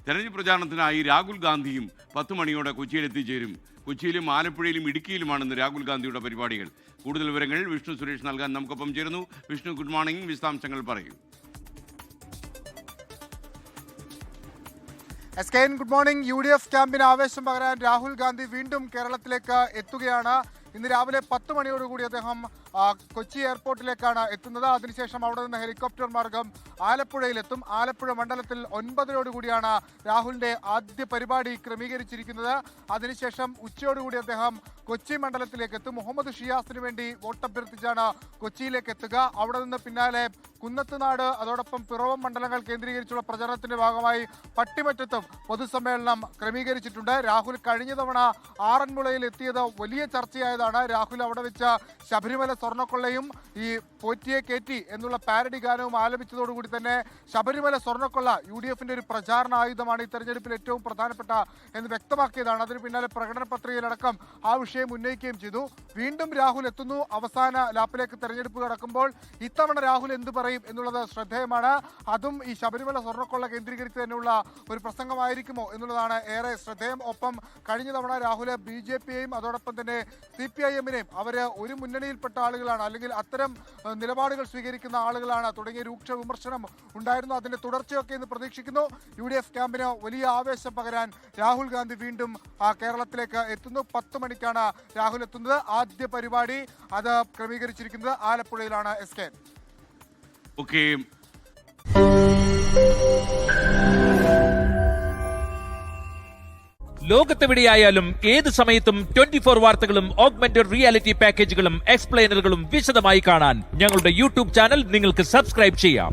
തെരഞ്ഞെടുപ്പ് പ്രചാരണത്തിനായി രാഹുൽ ഗാന്ധിയും 10 മണിയോടെ കൊച്ചിയിൽ എത്തിച്ചേരും. കൊച്ചിയിലും ആലപ്പുഴയിലും ഇടുക്കിയിലുമാണ് ഇന്ന് രാഹുൽ ഗാന്ധിയുടെ പരിപാടികൾ. കൂടുതൽ വിവരങ്ങൾ വിഷ്ണു സുരേഷ് നൽകാൻ നമുക്കൊപ്പം ചേരുന്നു. Vishnu, good morning. വിശദാംശങ്ങൾ പറയൂ. എസ്കെൻ, ഗുഡ് മോർണിംഗ്. UDF ക്യാമ്പിന് ആവേശം പകരാൻ രാഹുൽ ഗാന്ധി വീണ്ടും കേരളത്തിലേക്ക് എത്തുകയാണ്. ഇന്ന് രാവിലെ 10 മണിയോടുകൂടി അദ്ദേഹം കൊച്ചി എയർപോർട്ടിലേക്കാണ് എത്തുന്നത്. അതിനുശേഷം അവിടെ നിന്ന് ഹെലികോപ്റ്റർ മാർഗം ആലപ്പുഴയിലെത്തും. ആലപ്പുഴ മണ്ഡലത്തിൽ 9:00-ഓടുകൂടിയാണ് രാഹുലിന്റെ ആദ്യ പരിപാടി ക്രമീകരിച്ചിരിക്കുന്നത്. അതിനുശേഷം ഉച്ചയോടുകൂടി അദ്ദേഹം കൊച്ചി മണ്ഡലത്തിലേക്ക് എത്തും. മുഹമ്മദ് ഷിയാസിന് വേണ്ടി വോട്ടഭ്യർത്ഥിച്ചാണ് കൊച്ചിയിലേക്ക് എത്തുക. അവിടെ നിന്ന് പിന്നാലെ കുന്നത്തുനാട്, അതോടൊപ്പം പിറവം മണ്ഡലങ്ങൾ കേന്ദ്രീകരിച്ചുള്ള പ്രചരണത്തിന്റെ ഭാഗമായി പട്ടിമറ്റത്തും പൊതുസമ്മേളനം ക്രമീകരിച്ചിട്ടുണ്ട്. രാഹുൽ കഴിഞ്ഞ തവണ ആറന്മുളയിൽ എത്തിയത് വലിയ ചർച്ചയായതാണ്. രാഹുൽ അവിടെ വെച്ച് ശബരിമല സ്വർണ്ണക്കൊള്ളയും ഈ പോറ്റിയെ കയറ്റി എന്നുള്ള പാരഡി ഗാനവും ആലപിച്ചതോടുകൂടി തന്നെ ശബരിമല സ്വർണ്ണക്കൊള്ള UDFന്റെ ഒരു പ്രചാരണ ആയുധമാണ് ഈ തെരഞ്ഞെടുപ്പിൽ ഏറ്റവും പ്രധാനപ്പെട്ട എന്ന് വ്യക്തമാക്കിയതാണ്. അതിന് പിന്നാലെ പ്രകടന പത്രികയിലടക്കം ആ വിഷയം ഉന്നയിക്കുകയും ചെയ്തു. വീണ്ടും രാഹുൽ എത്തുന്നു. അവസാന ലാപ്പിലേക്ക് തെരഞ്ഞെടുപ്പ് കടക്കുമ്പോൾ ഇത്തവണ രാഹുൽ എന്ത് പറയും എന്നുള്ളത് ശ്രദ്ധേയമാണ്. അതും ഈ ശബരിമല സ്വർണ്ണക്കൊള്ള കേന്ദ്രീകരിച്ച് തന്നെയുള്ള ഒരു പ്രസംഗമായിരിക്കുമോ എന്നുള്ളതാണ് ഏറെ ശ്രദ്ധേയം. ഒപ്പം കഴിഞ്ഞ തവണ രാഹുൽ BJPയെയും അതോടൊപ്പം തന്നെ CPIMനെയും അവര് ഒരു മുന്നണിയിൽപ്പെട്ട ആളുകളാണ്, അല്ലെങ്കിൽ അത്തരം നിലപാടുകൾ സ്വീകരിക്കുന്ന ആളുകളാണ് തുടങ്ങിയ രൂക്ഷ വിമർശനം ഉണ്ടായിരുന്നു. അതിന്റെ തുടർച്ചയൊക്കെ ഇന്ന് പ്രതീക്ഷിക്കുന്നു. UDF ക്യാമ്പിന് വലിയ ആവേശം പകരാൻ രാഹുൽ ഗാന്ധി വീണ്ടും കേരളത്തിലേക്ക് എത്തുന്നു. 10 മണിക്കാണ് രാഹുൽ എത്തുന്നത്. ആദ്യ പരിപാടി അത് ക്രമീകരിച്ചിരിക്കുന്നത് ആലപ്പുഴയിലാണ്. SK. ഓക്കെ. ലോകത്തെവിടെയായാലും ഏത് സമയത്തും 24 വാർത്തകളും ഓഗ്മെന്റഡ് റിയാലിറ്റി പാക്കേജുകളും എക്സ്പ്ലെയിനറുകളും വിശദമായി കാണാൻ ഞങ്ങളുടെ YouTube ചാനൽ നിങ്ങൾക്ക് സബ്സ്ക്രൈബ് ചെയ്യാം.